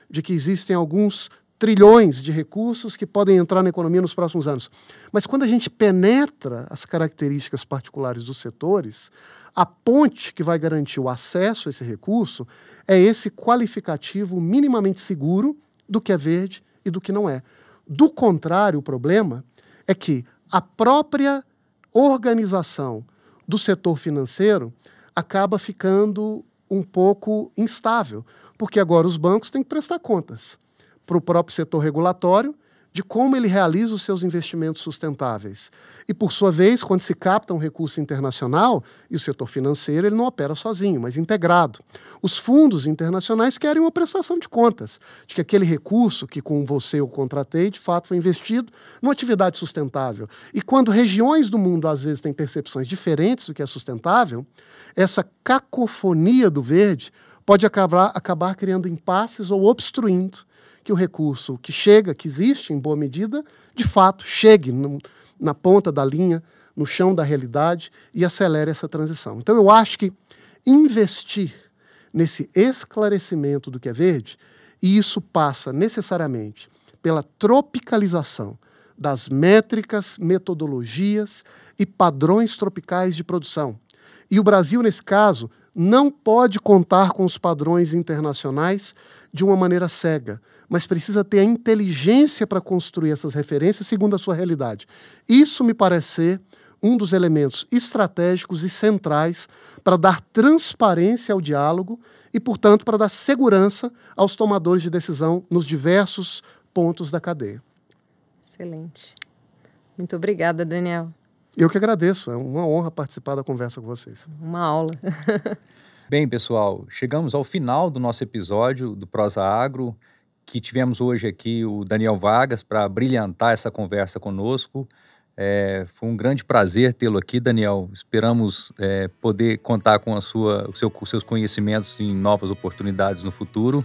de que existem alguns trilhões de recursos que podem entrar na economia nos próximos anos. Mas quando a gente penetra as características particulares dos setores, a ponte que vai garantir o acesso a esse recurso é esse qualificativo minimamente seguro do que é verde e do que não é. Do contrário, o problema é que a própria organização do setor financeiro acaba ficando um pouco instável, porque agora os bancos têm que prestar contas para o próprio setor regulatório de como ele realiza os seus investimentos sustentáveis. E, por sua vez, quando se capta um recurso internacional, e o setor financeiro ele não opera sozinho, mas integrado. Os fundos internacionais querem uma prestação de contas, de que aquele recurso que com você eu contratei, de fato, foi investido numa atividade sustentável. E quando regiões do mundo, às vezes, têm percepções diferentes do que é sustentável, essa cacofonia do verde pode acabar criando impasses ou obstruindo que o recurso que chega, que existe em boa medida, de fato, chegue na ponta da linha, no chão da realidade e acelere essa transição. Então, eu acho que investir nesse esclarecimento do que é verde, e isso passa necessariamente pela tropicalização das métricas, metodologias e padrões tropicais de produção. E o Brasil, nesse caso, não pode contar com os padrões internacionais de uma maneira cega, mas precisa ter a inteligência para construir essas referências segundo a sua realidade. Isso me parece ser um dos elementos estratégicos e centrais para dar transparência ao diálogo e, portanto, para dar segurança aos tomadores de decisão nos diversos pontos da cadeia. Excelente. Muito obrigada, Daniel. Eu que agradeço, é uma honra participar da conversa com vocês. Uma aula. Bem, pessoal, chegamos ao final do nosso episódio do Prosa Agro, que tivemos hoje aqui o Daniel Vargas para brilhantar essa conversa conosco. Foi um grande prazer tê-lo aqui, Daniel. Esperamos poder contar com os seus conhecimentos em novas oportunidades no futuro.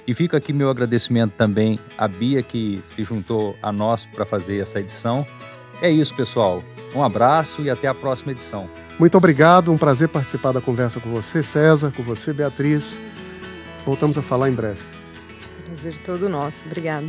E fica aqui meu agradecimento também à Bia, que se juntou a nós para fazer essa edição. É isso, pessoal. Um abraço e até a próxima edição. Muito obrigado, um prazer participar da conversa com você, César, com você, Beatriz. Voltamos a falar em breve. Prazer todo nosso. Obrigada.